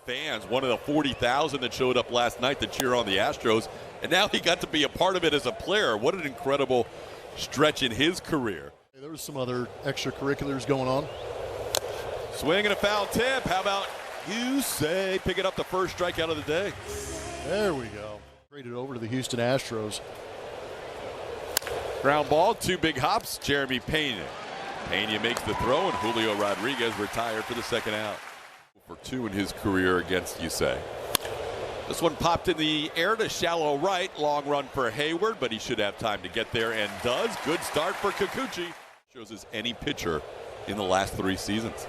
fans, one of the 40,000 that showed up last night to cheer on the Astros, and now he got to be a part of it as a player. What an incredible stretch in his career. There was some other extracurriculars going on. Swing and a foul tip. How about you say picking up the first strikeout of the day? There we go. Traded over to the Houston Astros. Ground ball, 2 big hops, Jeremy Pena. Pena makes the throw, and Julio Rodriguez retired for the second out. For 2 in his career against Yusei. This one popped in the air to shallow right. Long run for Hayward, but he should have time to get there and does. Good start for Kikuchi. Shows us any pitcher in the last 3 seasons.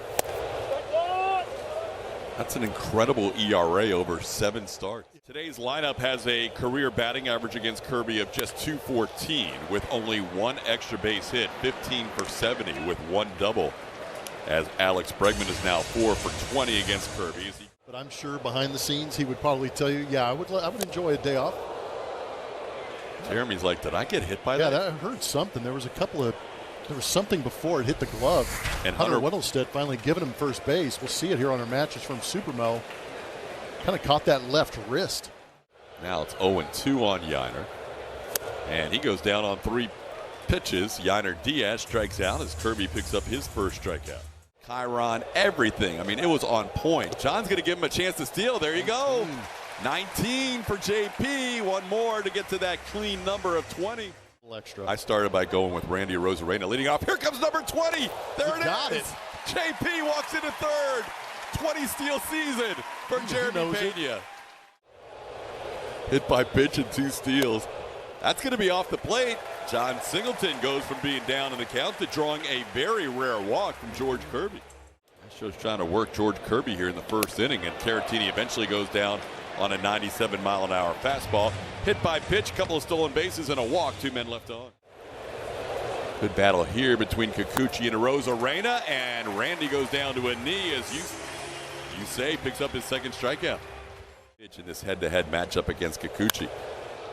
That's an incredible ERA over 7 starts. Today's lineup has a career batting average against Kirby of just .214 with only 1 extra base hit, 15 for 70 with 1 double. As Alex Bregman is now 4 for 20 against Kirby. But I'm sure behind the scenes he would probably tell you, yeah, I would enjoy a day off. Jeremy's like, did I get hit by that? Yeah, I heard something. There was something before it hit the glove. And Hunter Whittlestead finally giving him first base. We'll see it here on our matches from Supermo. Kind of caught that left wrist. Now it's 0-2 on Yiner. And he goes down on 3 pitches. Yiner Diaz strikes out as Kirby picks up his first strikeout. Chiron, everything. I mean, it was on point. John's going to give him a chance to steal. There you go. 19 for JP. 1 more to get to that clean number of 20. Extra. I started by going with Randy Arozarena leading off. Here comes number 20. There it is. JP walks into third. 20 steal season for Jeremy Pena. Hit by pitch and 2 steals. That's going to be off the plate. John Singleton goes from being down in the count to drawing a very rare walk from George Kirby. Astros trying to work George Kirby here in the first inning, and Caratini eventually goes down on a 97-mile-an-hour fastball. Hit by pitch, couple of stolen bases, and a walk. 2 men left on. Good battle here between Kikuchi and Arozarena, and Randy goes down to a knee as Yusei picks up his second strikeout. Pitch in this head-to-head matchup against Kikuchi.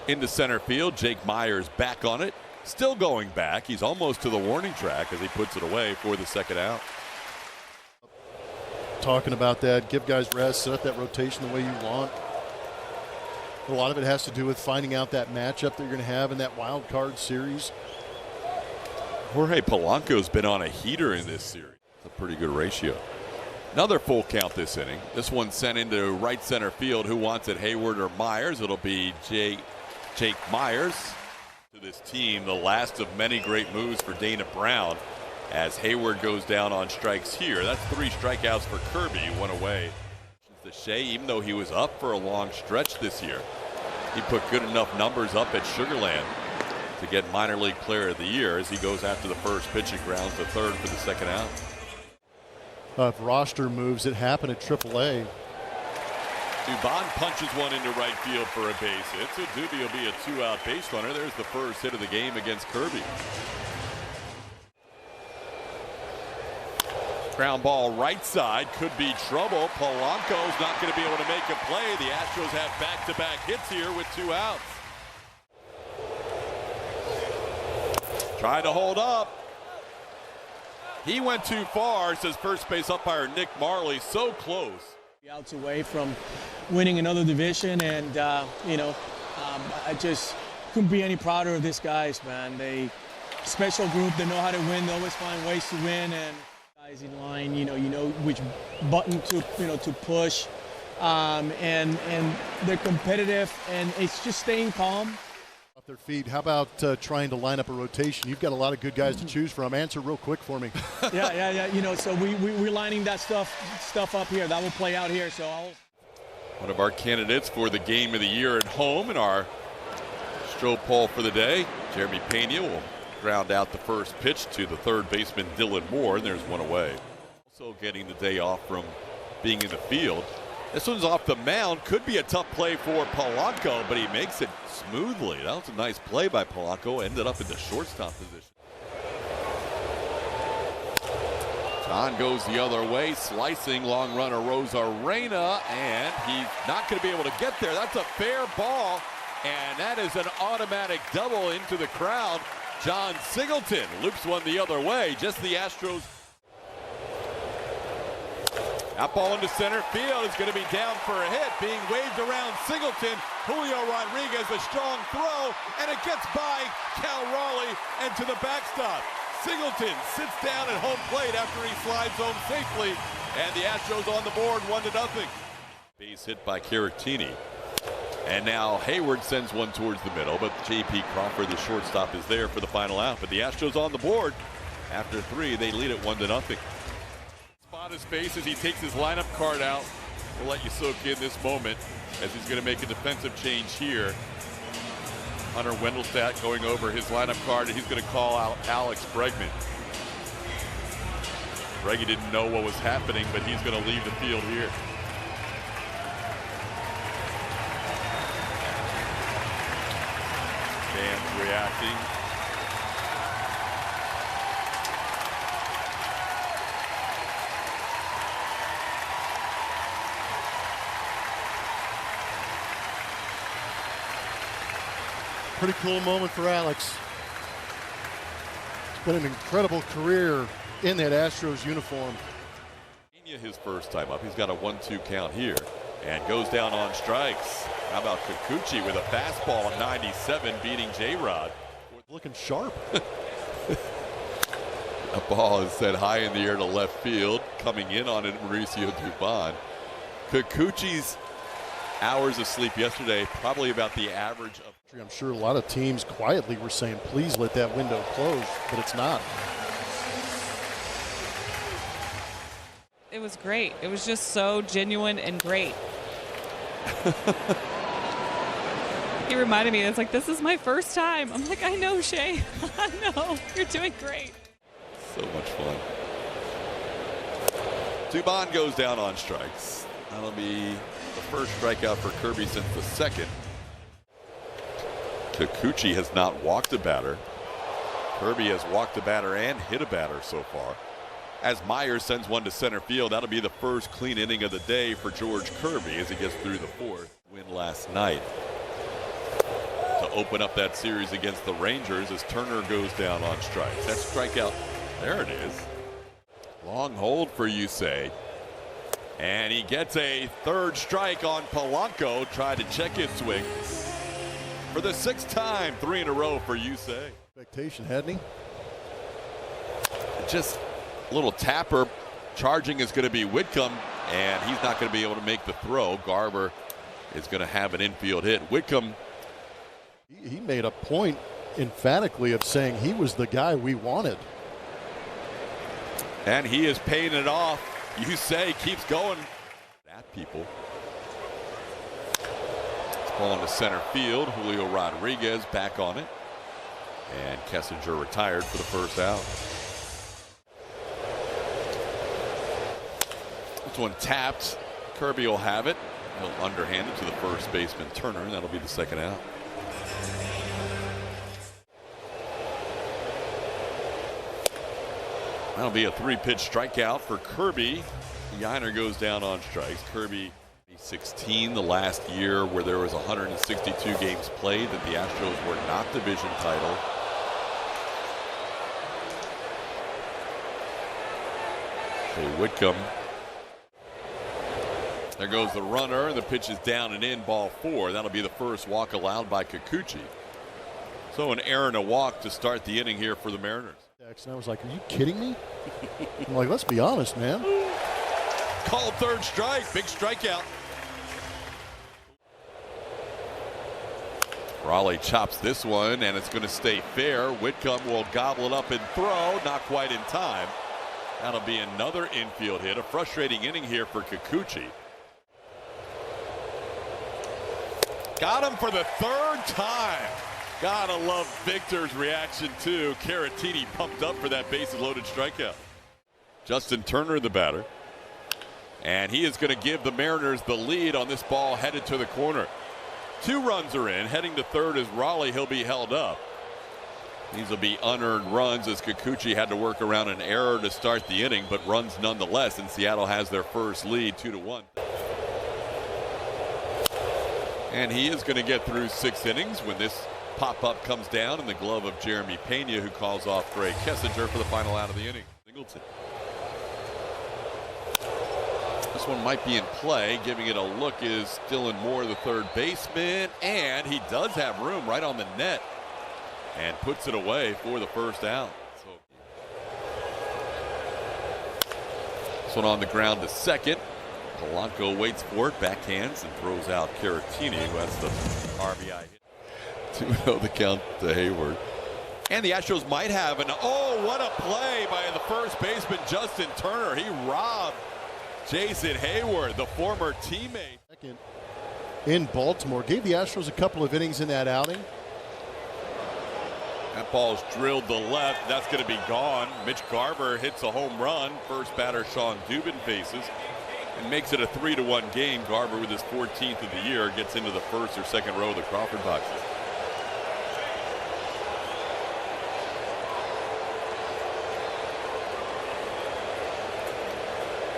Into center field, Jake Myers back on it. Still going back. He's almost to the warning track as he puts it away for the second out. Talking about that, give guys rest, set up that rotation the way you want. A lot of it has to do with finding out that matchup that you're going to have in that wild card series. Jorge Polanco's been on a heater in this series. It's a pretty good ratio. Another full count this inning. This one sent into right center field. Who wants it, Hayward or Myers? It'll be Jake Myers. To this team, the last of many great moves for Dana Brown as Hayward goes down on strikes here. That's 3 strikeouts for Kirby, 1 away. The Shea, even though he was up for a long stretch this year, he put good enough numbers up at Sugarland to get minor league player of the year as he goes after the first pitch and grounds to third for the second out. If roster moves, it happened at AAA. Dubon punches one into right field for a base hit, so Doobie will be a 2-out base runner. There's the first hit of the game against Kirby. Ground ball right side, could be trouble. Polanco's not going to be able to make a play. The Astros have back-to-back hits here with 2 outs. Trying to hold up. He went too far, says first base umpire Nick Marley. So close. Outs away from winning another division, and I just couldn't be any prouder of these guys, man. They special group. They know how to win. They always find ways to win, and guys in line. You know which button to push, and they're competitive, and it's just staying calm. Off their feet. How about trying to line up a rotation? You've got a lot of good guys to choose from. Answer real quick for me. Yeah. So we're lining that stuff up here. That will play out here. So one of our candidates for the game of the year at home in our stroll poll for the day, Jeremy Pena will ground out the first pitch to the third baseman Dylan Moore, and there's 1 away. Also getting the day off from being in the field. This one's off the mound. Could be a tough play for Polanco, but he makes it smoothly. That was a nice play by Polanco. Ended up in the shortstop position. John goes the other way, slicing long runner Arozarena, and he's not going to be able to get there. That's a fair ball, and that is an automatic double into the crowd. John Singleton loops one the other way. Just the Astros. That ball into center field is going to be down for a hit, being waved around Singleton. Julio Rodriguez, a strong throw, and it gets by Cal Raleigh and to the backstop. Singleton sits down at home plate after he slides home safely, and the Astros on the board 1-0. Base hit by Caratini. And now Hayward sends one towards the middle, but J.P. Crawford, the shortstop, is there for the final out. But the Astros on the board. After 3, they lead it 1-0. Spot his face as he takes his lineup card out. We'll let you soak in this moment as he's going to make a defensive change here. Hunter Wendelstadt going over his lineup card, and he's going to call out Alex Bregman. Breggy didn't know what was happening, but he's going to leave the field here. Fans reacting. Pretty cool moment for Alex. It's been an incredible career in that Astros uniform. His first time up. He's got a 1-2 count here and goes down on strikes. How about Kikuchi with a fastball at 97 beating J-Rod. Looking sharp. A ball is set high in the air to left field. Coming in on it, Mauricio Dubon. Kikuchi's hours of sleep yesterday, probably about the average of. I'm sure a lot of teams quietly were saying, please let that window close, but it's not. It was great. It was just so genuine and great. He reminded me, it's like, this is my first time. I'm like, I know, Shay. I know. You're doing great. So much fun. Dubon goes down on strikes. That'll be the first strikeout for Kirby since the second. Kikuchi has not walked a batter. Kirby has walked a batter and hit a batter so far. As Myers sends one to center field, that'll be the first clean inning of the day for George Kirby as he gets through the fourth. Win last night to open up that series against the Rangers as Turner goes down on strikes. That strikeout, there it is. Long hold for Yusei. And he gets a third strike on Polanco, tried to check his swing. For the 6th time, 3 in a row for Yusei. Expectation, hadn't he? Just a little tapper. Charging is going to be Whitcomb, and he's not going to be able to make the throw. Garber is going to have an infield hit. Whitcomb. He made a point emphatically of saying he was the guy we wanted. And he is paying it off. Yusei keeps going. At people. Ball into center field. Julio Rodriguez back on it. And Kessinger retired for the first out. This one tapped. Kirby will have it. He'll underhand it to the first baseman Turner, and that'll be the second out. That'll be a 3-pitch strikeout for Kirby. Yiner goes down on strikes. Kirby 16, the last year where there was 162 games played that the Astros were not division title. Okay, Whitcomb. There goes the runner, and the pitch is down and in, ball 4. That'll be the first walk allowed by Kikuchi. So an error and a walk to start the inning here for the Mariners. Jackson, I was like, are you kidding me? I'm like, let's be honest, man. Called third strike, big strikeout. Raleigh chops this one, and it's going to stay fair. Whitcomb will gobble it up and throw, not quite in time. That'll be another infield hit. A frustrating inning here for Kikuchi. Got him for the 3rd time. Gotta love Victor's reaction too. Caratini pumped up for that bases loaded strikeout. Justin Turner, the batter. And he is going to give the Mariners the lead on this ball headed to the corner. 2 runs are in. Heading to third is Raleigh. He'll be held up. These will be unearned runs as Kikuchi had to work around an error to start the inning, but runs nonetheless, and Seattle has their first lead 2-1. And he is going to get through 6 innings when this pop-up comes down in the glove of Jeremy Pena, who calls off Greg Kessinger for the final out of the inning. Singleton. This one might be in play. Giving it a look is Dylan Moore, the third baseman, and he does have room right on the net and puts it away for the first out. So this one on the ground to second. Polanco waits for it, backhands, and throws out Caratini, who has the RBI hit. 2-0 the count to Hayward. And the Astros might have an, oh, what a play by the first baseman, Justin Turner. He robbed Jason Hayward, the former teammate. Second in Baltimore. Gave the Astros a couple of innings in that outing. That ball's drilled to left. That's going to be gone. Mitch Garver hits a home run. First batter Sean Dubin faces and makes it a 3-1 game. Garver, with his 14th of the year, gets into the first or second row of the Crawford boxes.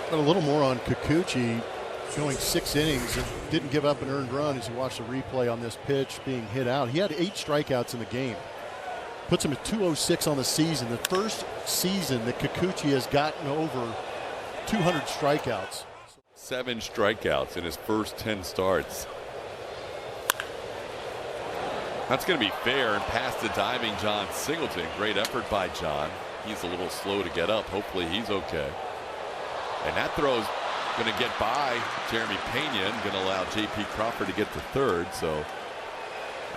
But a little more on Kikuchi, going 6 innings and didn't give up an earned run as you watch the replay on this pitch being hit out. He had 8 strikeouts in the game. Puts him at 206 on the season. The first season that Kikuchi has gotten over 200 strikeouts. 7 strikeouts in his first 10 starts. That's going to be fair and past the diving John Singleton. Great effort by John. He's a little slow to get up. Hopefully he's okay. And that throw's going to get by Jeremy Pena and going to allow J.P. Crawford to get to third. So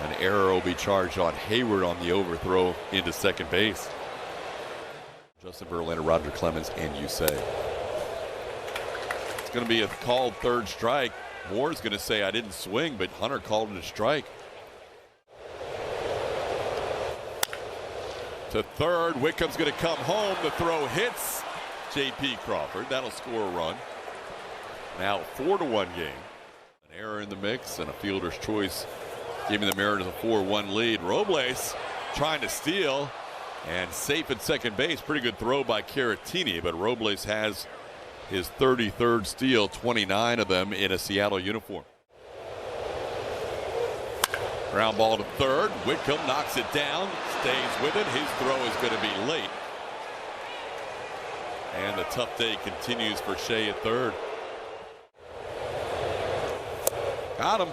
an error will be charged on Hayward on the overthrow into second base. Justin Verlander, Roger Clemens, and Yusei. It's going to be a called third strike. Moore's going to say, I didn't swing, but Hunter called it a strike. To third, Wickham's going to come home. The throw hits J.P. Crawford. That'll score a run. Now 4-1 game. An error in the mix and a fielder's choice, giving the Mariners a 4-1 lead. Robles trying to steal and safe at second base. Pretty good throw by Caratini, but Robles has his 33rd steal, 29 of them in a Seattle uniform. Ground ball to third. Whitcomb knocks it down, stays with it. His throw is going to be late. And the tough day continues for Shea at third. Got him.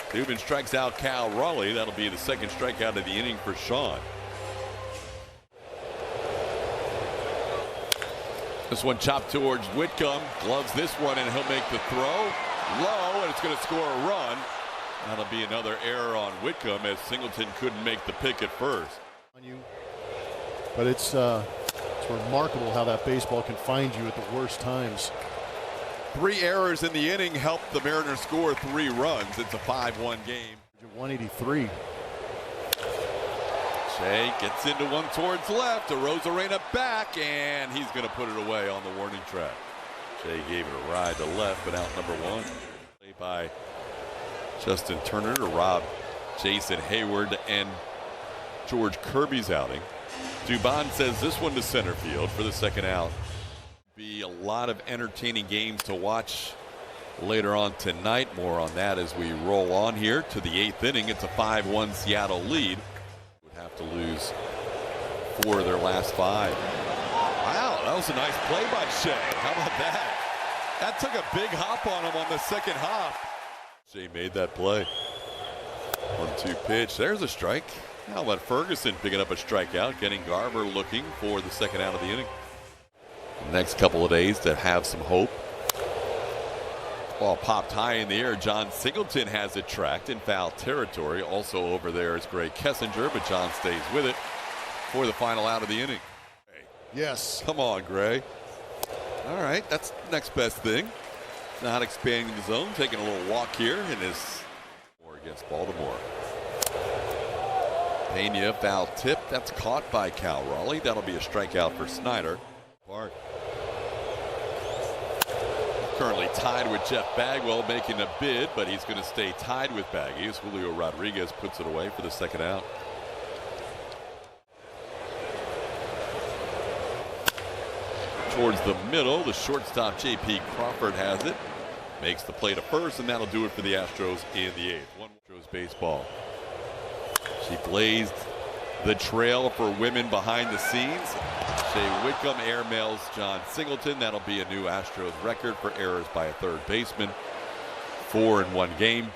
Dubin strikes out Cal Raleigh. That'll be the second strikeout of the inning for Sean. This one chopped towards Whitcomb. Gloves this one, and he'll make the throw. Low, and it's going to score a run. That'll be another error on Whitcomb, as Singleton couldn't make the pick at first. But it's remarkable how that baseball can find you at the worst times. 3 errors in the inning helped the Mariners score 3 runs. It's a 5-1 game. 183. Shea gets into one towards left. Arozarena back, and he's going to put it away on the warning track. Shea gave it a ride to left, but out number 1. Play by Justin Turner to rob Jason Hayward and George Kirby's outing. Dubon says this one to center field for the second out. Be a lot of entertaining games to watch later on tonight. More on that as we roll on here to the 8th inning. It's a 5-1 Seattle lead. Would have to lose 4 of their last 5. Wow, that was a nice play by Shea. How about that? That took a big hop on him on the second hop. Shea made that play. 1-2 pitch. There's a strike. How about Ferguson picking up a strikeout, getting Garver looking for the second out of the inning. The next couple of days to have some hope. Ball popped high in the air. John Singleton has it tracked in foul territory. Also over there is Gray Kessinger, but John stays with it for the final out of the inning. Yes. Come on, Gray. All right, that's the next best thing. Not expanding the zone, taking a little walk here in his war against Baltimore. Pena, foul tip. That's caught by Cal Raleigh. That'll be a strikeout for Snyder. Park. Currently tied with Jeff Bagwell, making a bid, but he's going to stay tied with Baggy as Julio Rodriguez puts it away for the second out. Towards the middle, the shortstop J.P. Crawford has it. Makes the play to first, and that'll do it for the Astros in the 8th. One Astros baseball. She blazed the trail for women behind the scenes. Shea Whitcomb airmails John Singleton. That'll be a new Astros record for errors by a third baseman. 4 in one game.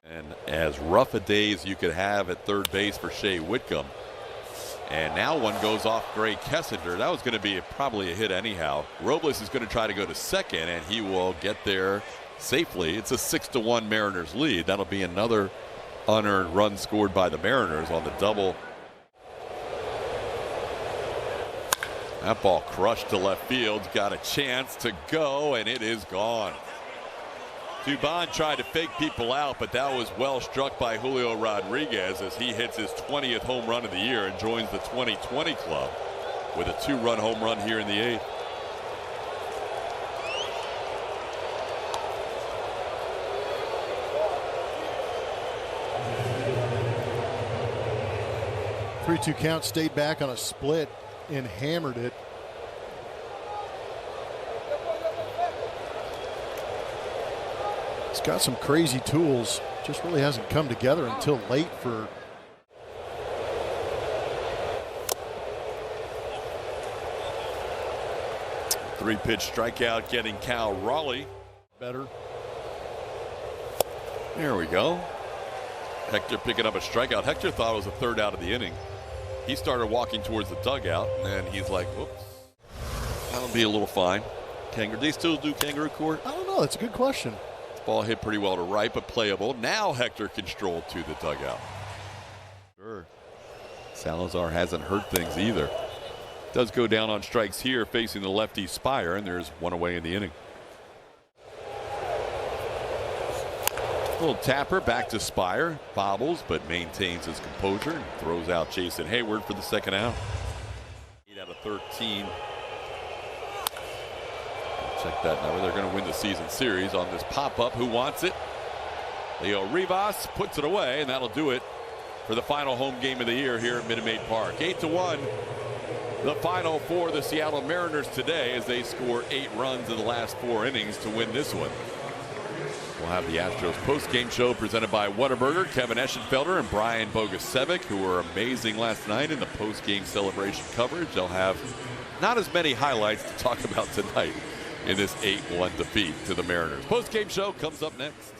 And as rough a day as you could have at third base for Shea Whitcomb. And now one goes off Gray Kessinger. That was going to be probably a hit anyhow. Robles is going to try to go to second, and he will get there safely. It's a 6-1 Mariners lead. That'll be another unearned run scored by the Mariners on the double. That ball crushed to left field. Got a chance to go, and it is gone. Dubon tried to fake people out, but that was well struck by Julio Rodriguez as he hits his 20th home run of the year and joins the 2020 club with a 2-run home run here in the 8th. Three-two count, stayed back on a split and hammered it. He's got some crazy tools, just really hasn't come together until late for. Three-pitch strikeout getting Cal Raleigh Better. There we go. Hector picking up a strikeout. Hector thought it was a third out of the inning. He started walking towards the dugout, and then he's like, whoops. That'll be a little fine. Do they still do kangaroo court? I don't know. That's a good question. Ball hit pretty well to right, but playable. Now Hector can stroll to the dugout. Sure. Salazar hasn't hurt things either. Does go down on strikes here facing the lefty Spire, and there's one away in the inning. Little tapper back to Spire. Bobbles, but maintains his composure and throws out Jason Hayward for the second out. 8 out of 13. Check that number. They're going to win the season series on this pop-up. Who wants it? Leo Rivas puts it away, and that'll do it for the final home game of the year here at Minute Maid Park. 8-1. The final for the Seattle Mariners today as they score 8 runs in the last 4 innings to win this one. We'll have the Astros post-game show presented by Whataburger. Kevin Eschenfelder and Brian Bogusevic, who were amazing last night in the post-game celebration coverage. They'll have not as many highlights to talk about tonight in this 8-1 defeat to the Mariners. Post-game show comes up next.